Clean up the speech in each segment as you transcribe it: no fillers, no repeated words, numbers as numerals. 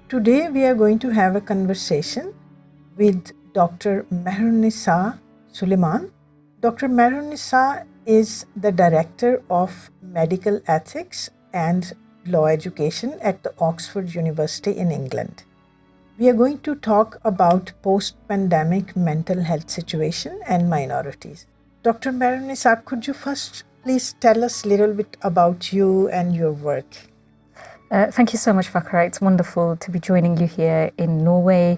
Today we are going to have a conversation with Dr. Mehrunisha Suleman. Dr. Mehrunisha is the Director of Medical Ethics and Law Education at the Oxford University in England. We are going to talk about post-pandemic mental health situation and minorities. Dr. Mehrunisha, could you first please tell us a little bit about you and your work? Thank you so much, Fakhra. It's wonderful to be joining you here in Norway.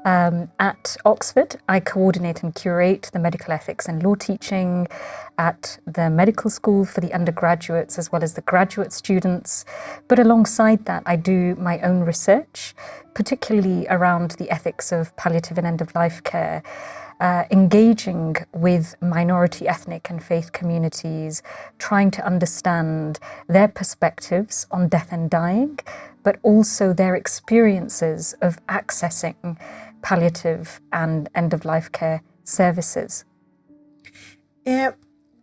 At Oxford, I coordinate and curate the medical ethics and law teaching at the medical school for the undergraduates as well as the graduate students. But alongside that, I do my own research, particularly around the ethics of palliative and end-of-life care, engaging with minority ethnic and faith communities, trying to understand their perspectives on death and dying, but also their experiences of accessing palliative and end-of-life care services.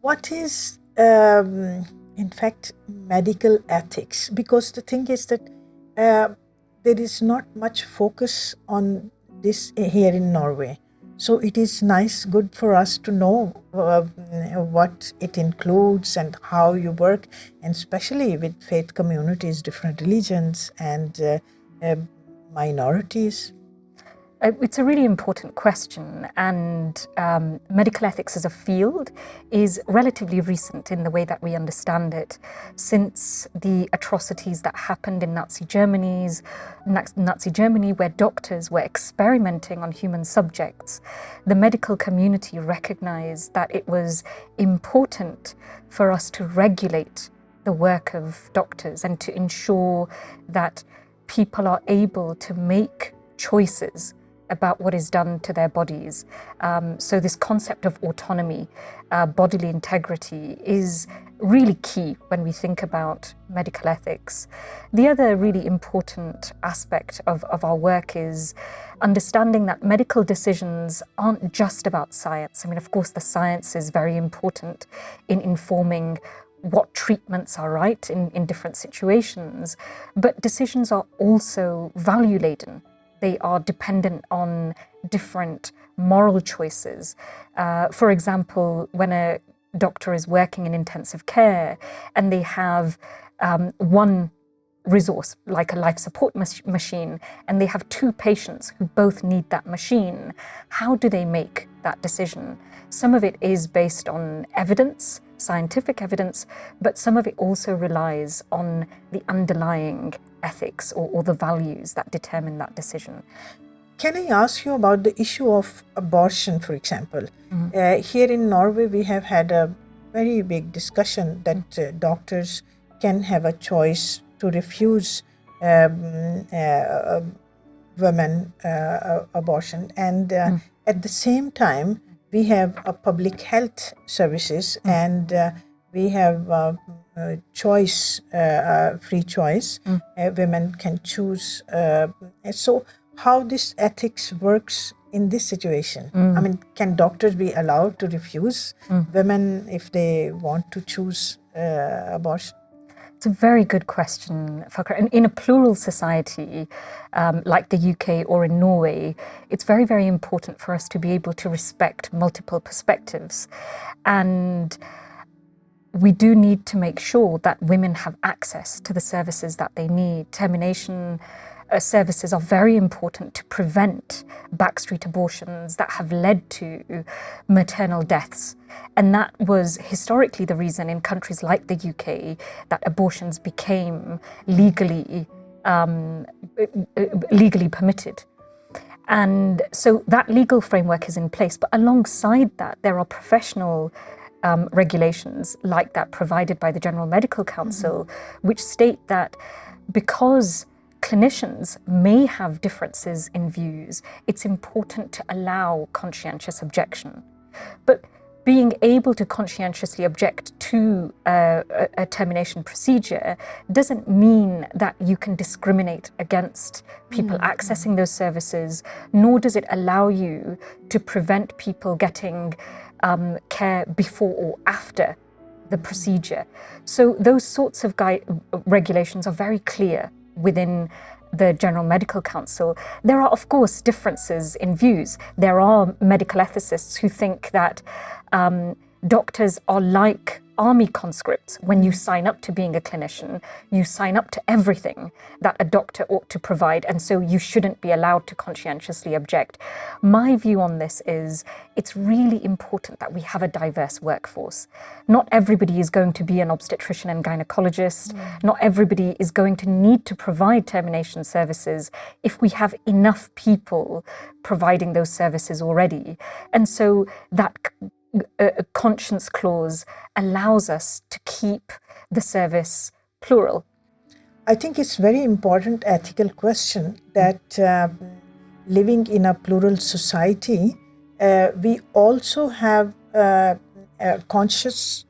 What is, in fact, medical ethics? Because the thing is that there is not much focus on this here in Norway. So it is good for us to know what it includes and how you work, and especially with faith communities, different religions and minorities. It's a really important question, and medical ethics as a field is relatively recent in the way that we understand it. Since the atrocities that happened in Nazi Germany, where doctors were experimenting on human subjects, the medical community recognized that it was important for us to regulate the work of doctors and to ensure that people are able to make choices about what is done to their bodies. So this concept of autonomy, bodily integrity is really key when we think about medical ethics. The other really important aspect of our work is understanding that medical decisions aren't just about science. I mean, of course, the science is very important in informing what treatments are right in different situations, but decisions are also value-laden. They are dependent on different moral choices. For example, when a doctor is working in intensive care and they have one resource, like a life support machine, and they have two patients who both need that machine, how do they make that decision? Some of it is based on evidence, scientific evidence, but some of it also relies on the underlying ethics or the values that determine that decision. Can I ask you about the issue of abortion, for example? Here in Norway, we have had a very big discussion that doctors can have a choice to refuse women abortion. And at the same time, we have a public health services and we have choice, free choice. Women can choose. So how this ethics works in this situation? I mean, can doctors be allowed to refuse women if they want to choose abortion? It's a very good question, Fakhra. And in a plural society like the UK or in Norway, it's very, very important for us to be able to respect multiple perspectives. And we do need to make sure that women have access to the services that they need. Termination services are very important to prevent backstreet abortions that have led to maternal deaths. And that was historically the reason in countries like the UK that abortions became legally permitted. And so that legal framework is in place. But alongside that, there are professional regulations like that provided by the General Medical Council, which state that because clinicians may have differences in views, it's important to allow conscientious objection. But being able to conscientiously object to a termination procedure doesn't mean that you can discriminate against people accessing those services, nor does it allow you to prevent people getting care before or after the procedure. So those sorts of regulations are very clear within the General Medical Council, there are, of course, differences in views. There are medical ethicists who think that doctors are like army conscripts. When you sign up to being a clinician, you sign up to everything that a doctor ought to provide, and so you shouldn't be allowed to conscientiously object. My view on this is it's really important that we have a diverse workforce. Not everybody is going to be an obstetrician and gynecologist. Not everybody is going to need to provide termination services if we have enough people providing those services already. And so that a conscience clause allows us to keep the service plural. I think it's very important ethical question that living in a plural society, we also have conscious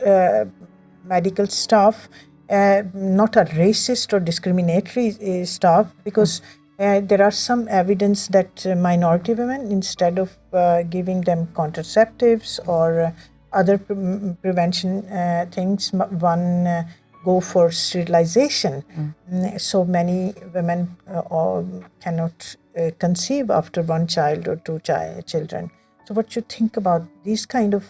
medical staff, not a racist or discriminatory staff, because there are some evidence that minority women, instead of giving them contraceptives or other prevention things, one go for sterilization. So many women cannot conceive after one child or two children. So what you think about these kind of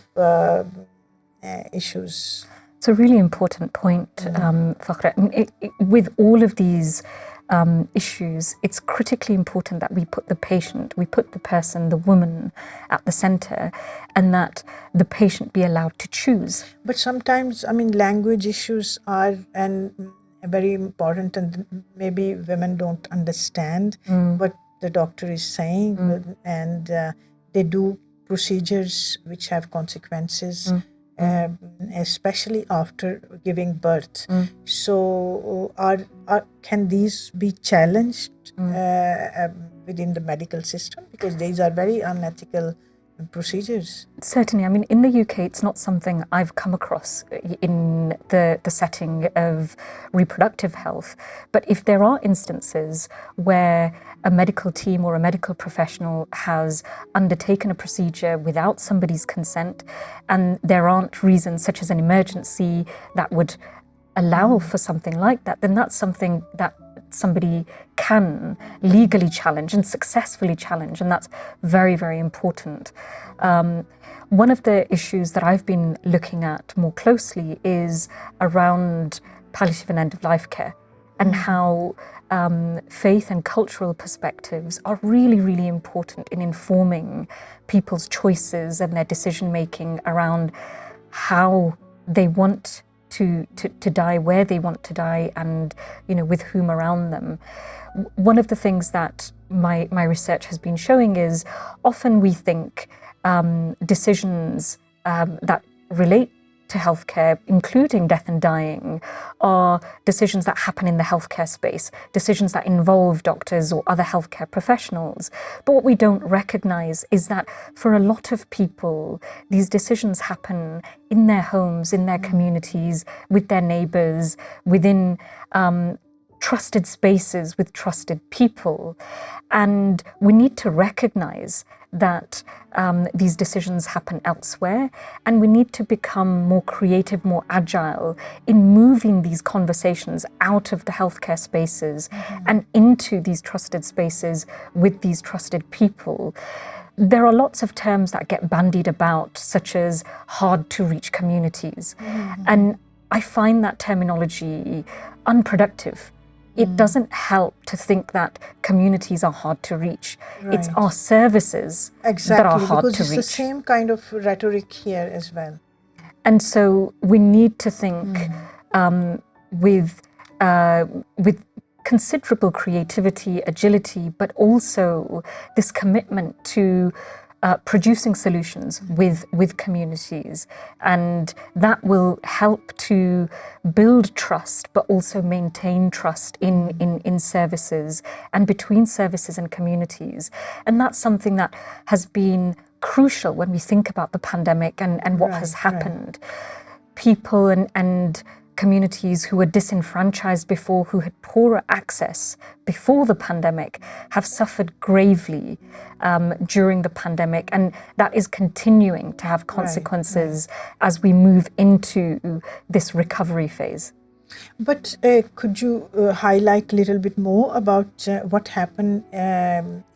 issues? It's a really important point, Fakhra. With all of these issues, it's critically important that we put the patient, we put the person, the woman at the center, and that the patient be allowed to choose. But sometimes, language issues are very important, and maybe women don't understand what the doctor is saying, and they do procedures which have consequences. Especially after giving birth. So can these be challenged within the medical system? Because these are very unethical procedures. Certainly. In the UK, it's not something I've come across in the setting of reproductive health. But if there are instances where a medical team or a medical professional has undertaken a procedure without somebody's consent, and there aren't reasons such as an emergency that would allow for something like that, then that's something that somebody can legally challenge and successfully challenge, and that's very, very important. One of the issues that I've been looking at more closely is around palliative and end-of-life care, and how faith and cultural perspectives are really, really important in informing people's choices and their decision-making around how they want to die, where they want to die, and with whom around them. One of the things that my research has been showing is often we think decisions that relate to healthcare, including death and dying, are decisions that happen in the healthcare space, decisions that involve doctors or other healthcare professionals. But what we don't recognize is that for a lot of people, these decisions happen in their homes, in their communities, with their neighbors, within trusted spaces with trusted people. And we need to recognize that these decisions happen elsewhere, and we need to become more creative, more agile in moving these conversations out of the healthcare spaces and into these trusted spaces with these trusted people. There are lots of terms that get bandied about, such as hard to reach communities. And I find that terminology unproductive. It doesn't help to think that communities are hard to reach. Right. It's our services that are hard to reach. Because it's the same kind of rhetoric here as well. And so we need to think with considerable creativity, agility, but also this commitment to producing solutions with communities, and that will help to build trust but also maintain trust in services and between services and communities. And that's something that has been crucial when we think about the pandemic and what has happened. People and communities who were disenfranchised before, who had poorer access before the pandemic, have suffered gravely during the pandemic, and that is continuing to have consequences as we move into this recovery phase. But could you highlight a little bit more about what happened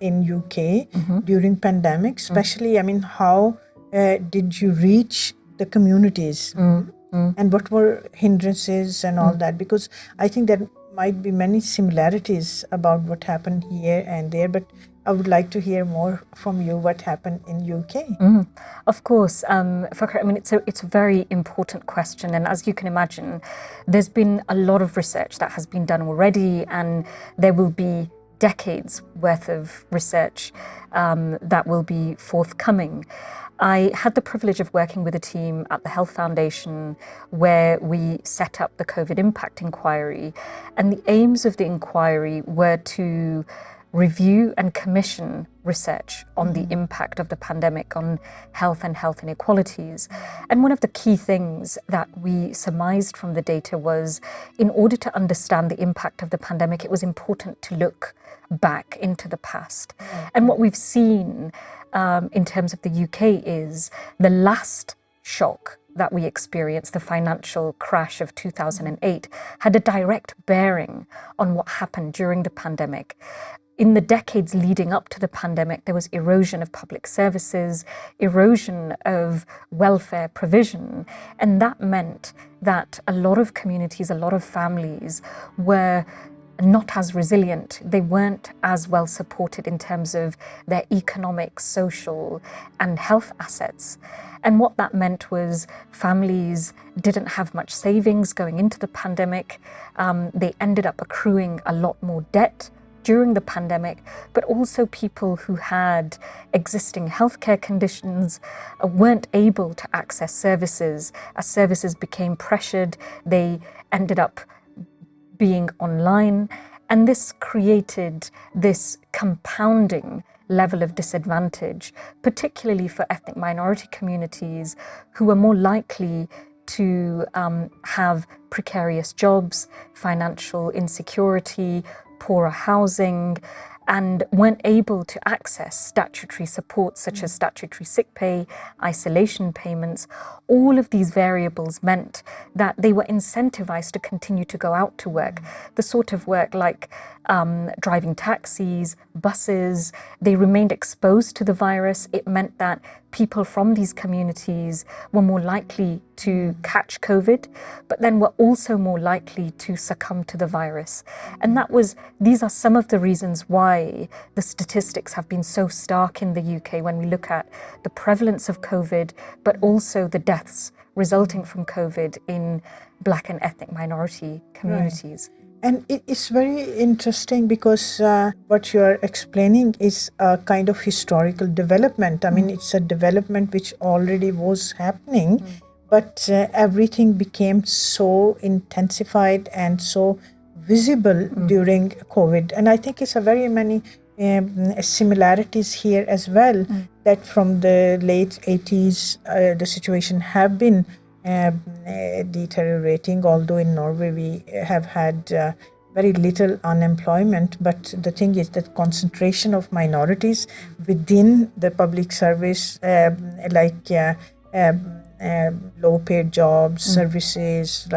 in UK during pandemic, especially, I mean, how did you reach the communities and what were hindrances and all that? Because I think there might be many similarities about what happened here and there, but I would like to hear more from you what happened in UK. Of course, Fakhra, I mean, it's a very important question, and as you can imagine, there's been a lot of research that has been done already, and there will be decades worth of research that will be forthcoming. I had the privilege of working with a team at the Health Foundation where we set up the COVID impact inquiry, and the aims of the inquiry were to review and commission research on the impact of the pandemic on health and health inequalities. And one of the key things that we surmised from the data was, in order to understand the impact of the pandemic, it was important to look back into the past. And what we've seen in terms of the UK is the last shock that we experienced, the financial crash of 2008, had a direct bearing on what happened during the pandemic. In the decades leading up to the pandemic, there was erosion of public services, erosion of welfare provision, and that meant that a lot of communities, a lot of families were not as resilient. They weren't as well supported in terms of their economic, social, and health assets. And what that meant was families didn't have much savings going into the pandemic. They ended up accruing a lot more debt during the pandemic, but also people who had existing healthcare conditions weren't able to access services. As services became pressured, they ended up being online, and this created this compounding level of disadvantage, particularly for ethnic minority communities who were more likely to have precarious jobs, financial insecurity, poorer housing, and weren't able to access statutory support such as statutory sick pay, isolation payments. All of these variables meant that they were incentivized to continue to go out to work, the sort of work like driving taxis, buses. They remained exposed to the virus. It meant that people from these communities were more likely to catch COVID, but then were also more likely to succumb to the virus. And these are some of the reasons why the statistics have been so stark in the UK when we look at the prevalence of COVID, but also the deaths resulting from COVID in Black and ethnic minority communities. Right. And it's very interesting because what you're explaining is a kind of historical development. I mean, it's a development which already was happening, but everything became so intensified and so visible during COVID. And I think it's a very many similarities here as well, that from the late 80s, the situation have been deteriorating, although in Norway we have had very little unemployment. But the thing is that concentration of minorities within the public service, low paid jobs, services,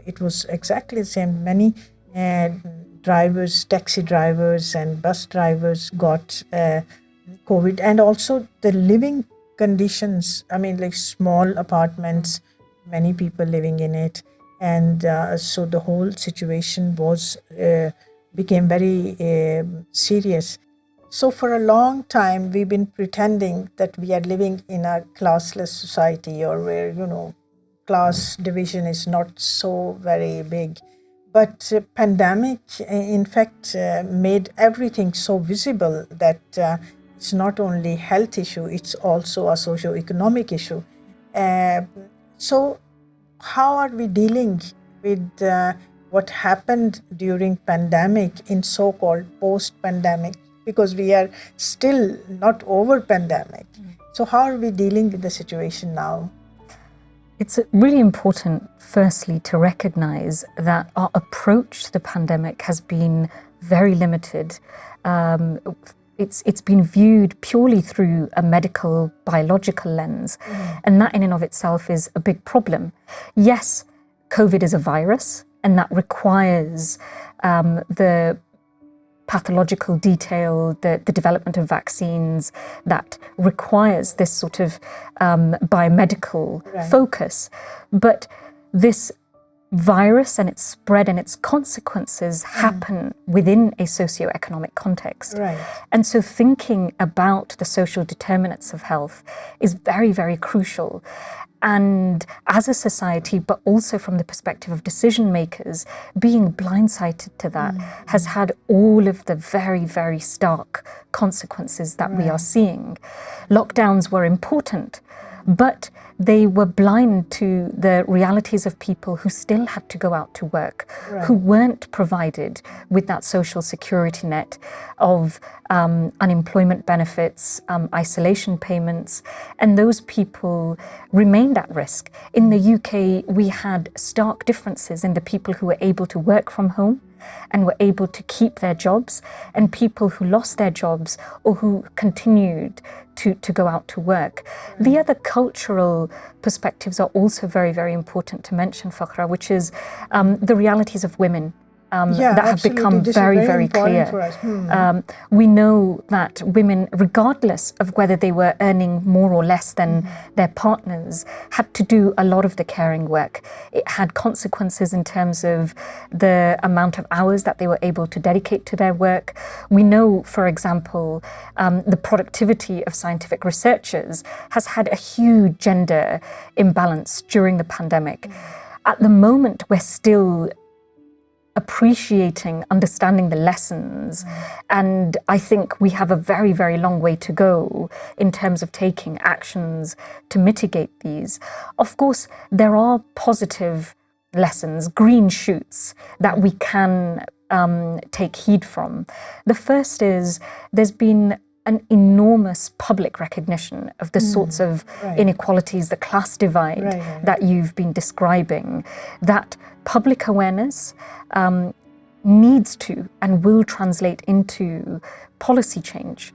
it was exactly the same. Many drivers, taxi drivers and bus drivers got COVID, and also the living conditions, I mean, like small apartments, many people living in it, and so the whole situation became very serious. So for a long time we've been pretending that we are living in a classless society, or where class division is not so very big. But pandemic in fact made everything so visible that it's not only health issue, it's also a socio-economic issue. So how are we dealing with what happened during pandemic in so-called post-pandemic? Because we are still not over pandemic. So how are we dealing with the situation now? It's really important, firstly, to recognize that our approach to the pandemic has been very limited. It's been viewed purely through a medical, biological lens, and that in and of itself is a big problem. Yes, COVID is a virus, and that requires the pathological detail, the development of vaccines, that requires this sort of biomedical focus. But this virus and its spread and its consequences happen within a socioeconomic context. Right. And so thinking about the social determinants of health is very, very crucial. And as a society, but also from the perspective of decision makers, being blindsided to that has had all of the very, very stark consequences that we are seeing. Lockdowns were important, but they were blind to the realities of people who still had to go out to work, who weren't provided with that social security net of unemployment benefits, isolation payments, and those people remained at risk. In the UK, we had stark differences in the people who were able to work from home and were able to keep their jobs, and people who lost their jobs or who continued to go out to work. The other cultural perspectives are also very, very important to mention, Fakhra, which is the realities of women. That have become very, very clear. For us. We know that women, regardless of whether they were earning more or less than their partners, had to do a lot of the caring work. It had consequences in terms of the amount of hours that they were able to dedicate to their work. We know, for example, the productivity of scientific researchers has had a huge gender imbalance during the pandemic. At the moment, we're still appreciating, understanding the lessons. And I think we have a very, very long way to go in terms of taking actions to mitigate these. Of course, there are positive lessons, green shoots that we can take heed from. The first is there's been an enormous public recognition of the sorts of inequalities, the class divide that you've been describing, that public awareness needs to and will translate into policy change,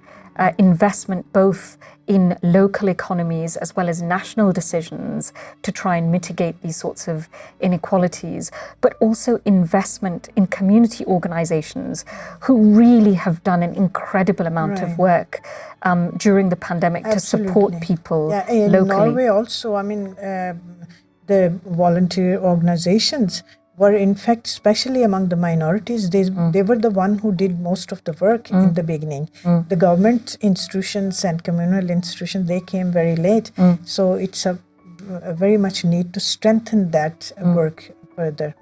investment both in local economies as well as national decisions to try and mitigate these sorts of inequalities, but also investment in community organizations who really have done an incredible amount of work during the pandemic to support people in locally. Norway also, I mean, the volunteer organizations were in fact, especially among the minorities, they were the one who did most of the work in the beginning. The government institutions and communal institutions, they came very late. So it's a very much need to strengthen that work further.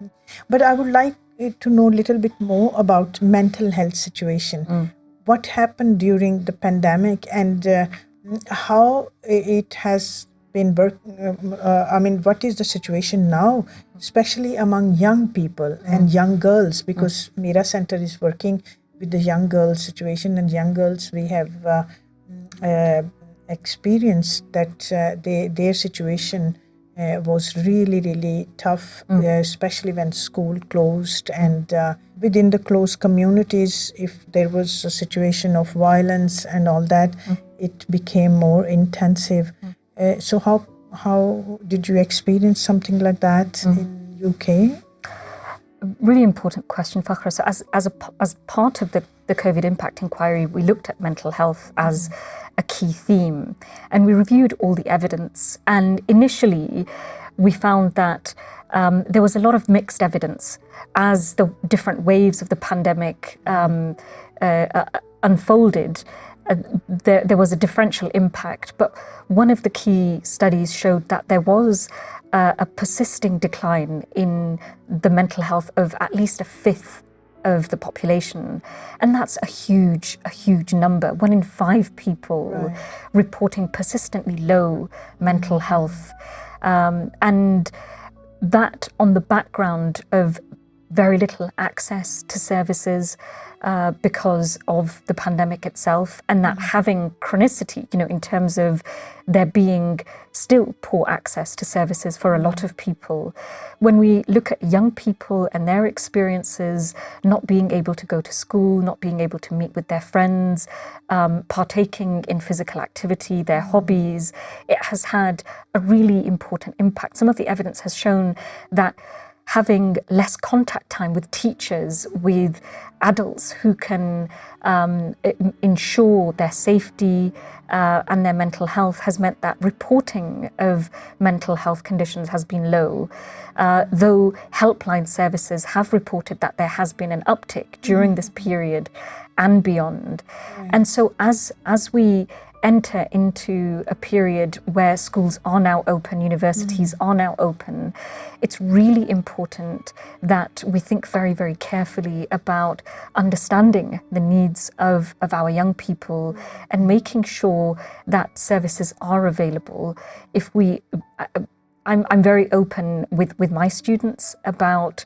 But I would like to know a little bit more about mental health situation. What happened during the pandemic and how it has been I mean, what is the situation now, especially among young people and young girls, because MiRA Center is working with the young girls situation, and young girls, we have experienced that their situation was really, really tough, especially when school closed, and within the close communities, if there was a situation of violence and all that, it became more intensive. So how did you experience something like that in UK? Really important question, Fakhra. So as part of the COVID impact inquiry, we looked at mental health as a key theme, and we reviewed all the evidence. And initially, we found that there was a lot of mixed evidence as the different waves of the pandemic unfolded. There was a differential impact, but one of the key studies showed that there was a persisting decline in the mental health of at least a fifth of the population, and that's a huge number. 1 in 5 people reporting persistently low mental health, and that on the background of very little access to services because of the pandemic itself, and that having chronicity, in terms of there being still poor access to services for a lot of people. When we look at young people and their experiences, not being able to go to school, not being able to meet with their friends, partaking in physical activity, their hobbies, it has had a really important impact. Some of the evidence has shown that having less contact time with teachers, with adults who can ensure their safety and their mental health has meant that reporting of mental health conditions has been low. Though helpline services have reported that there has been an uptick during this period and beyond. Right. And so as we enter into a period where schools are now open, universities are now open, it's really important that we think very, very carefully about understanding the needs of our young people and making sure that services are available. I'm very open with my students about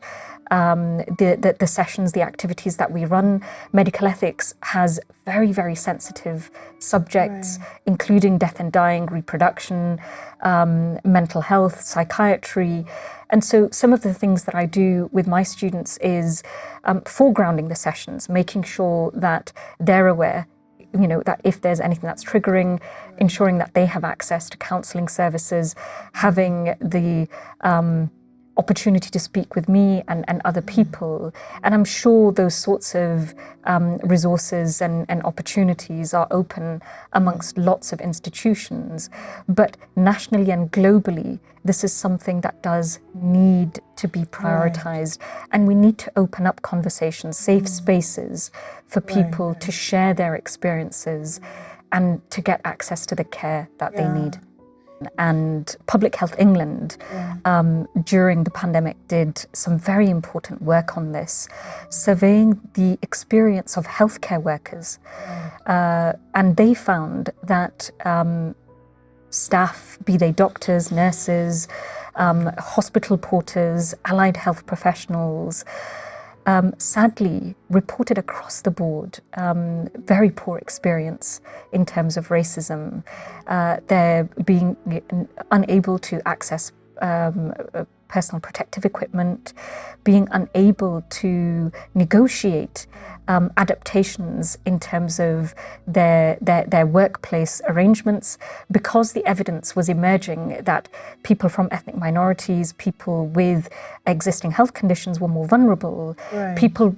the sessions, the activities that we run. Medical ethics has very, very sensitive subjects, including death and dying, reproduction, mental health, psychiatry. And so some of the things that I do with my students is foregrounding the sessions, making sure that they're aware, that if there's anything that's triggering, ensuring that they have access to counselling services, having the opportunity to speak with me and other people. And I'm sure those sorts of resources and opportunities are open amongst lots of institutions. But nationally and globally, this is something that does need to be prioritised. And we need to open up conversations, safe spaces for people to share their experiences and to get access to the care that they need. And Public Health England, during the pandemic, did some very important work on this, surveying the experience of healthcare workers. And they found that staff, be they doctors, nurses, hospital porters, allied health professionals, sadly reported across the board very poor experience in terms of racism. They're being unable to access personal protective equipment, being unable to negotiate adaptations in terms of their workplace arrangements, because the evidence was emerging that people from ethnic minorities, people with existing health conditions were more vulnerable. People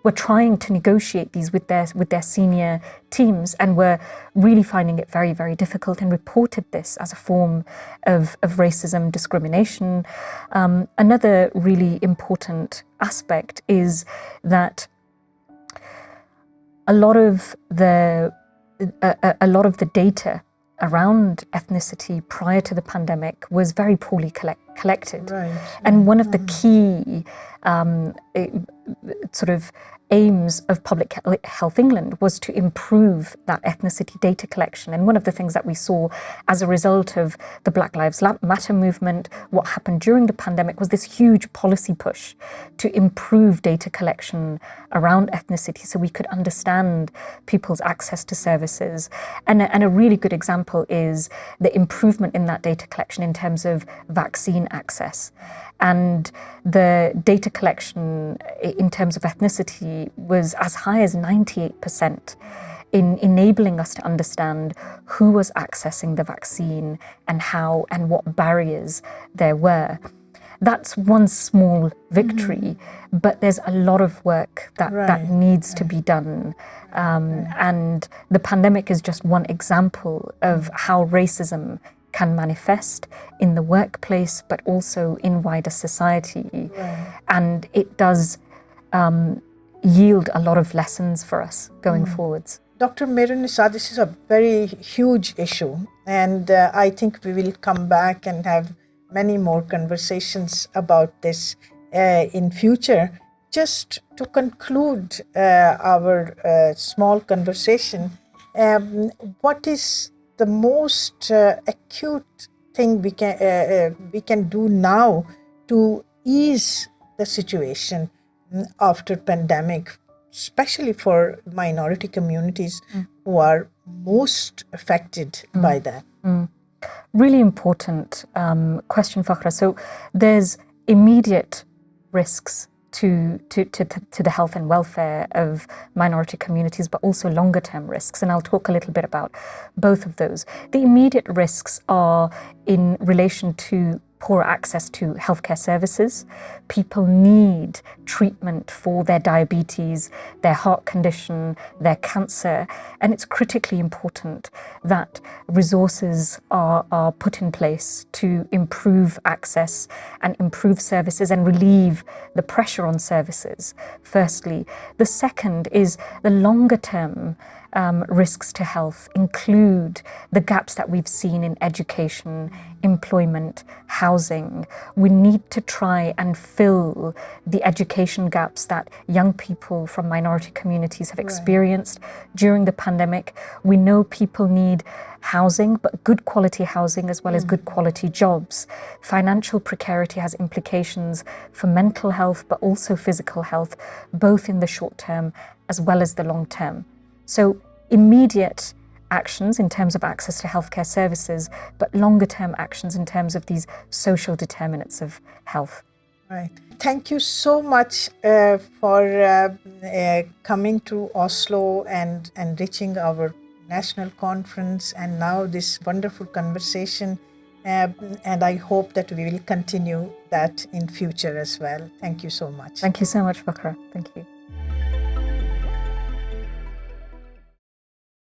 were trying to negotiate these with their senior teams and were really finding it very, very difficult, and reported this as a form of racism, discrimination. Another really important aspect is that a lot of the data around ethnicity prior to the pandemic was very poorly collected. And one of the key sort of aims of Public Health England was to improve that ethnicity data collection. And one of the things that we saw as a result of the Black Lives Matter movement, what happened during the pandemic, was this huge policy push to improve data collection around ethnicity so we could understand people's access to services. And a really good example is the improvement in that data collection in terms of vaccine access. And the data collection in terms of ethnicity was as high as 98%, in enabling us to understand who was accessing the vaccine and how and what barriers there were. That's one small victory, but there's a lot of work that needs to be done. And the pandemic is just one example of how racism can manifest in the workplace, but also in wider society. And it does yield a lot of lessons for us going forwards. Dr. Mehrunisha, this is a very huge issue, and I think we will come back and have many more conversations about this in future. Just to conclude our small conversation, what is the most acute thing we can do now to ease the situation after pandemic, especially for minority communities who are most affected by that? Really important question, Fakhra. So there's immediate risks to the health and welfare of minority communities, but also longer term risks. And I'll talk a little bit about both of those. The immediate risks are in relation to poor access to healthcare services. People need treatment for their diabetes, their heart condition, their cancer, and it's critically important that resources are put in place to improve access and improve services and relieve the pressure on services, firstly. The second is the longer term risks to health include the gaps that we've seen in education, employment, housing. We need to try and fill the education gaps that young people from minority communities have experienced during the pandemic. We know people need housing, but good quality housing as well as good quality jobs. Financial precarity has implications for mental health, but also physical health, both in the short term as well as the long term. So immediate actions in terms of access to healthcare services, but longer term actions in terms of these social determinants of health. Right. Thank you so much for coming to Oslo and reaching our national conference, and now this wonderful conversation. And I hope that we will continue that in future as well. Thank you so much. Thank you so much, Fakhra. Thank you.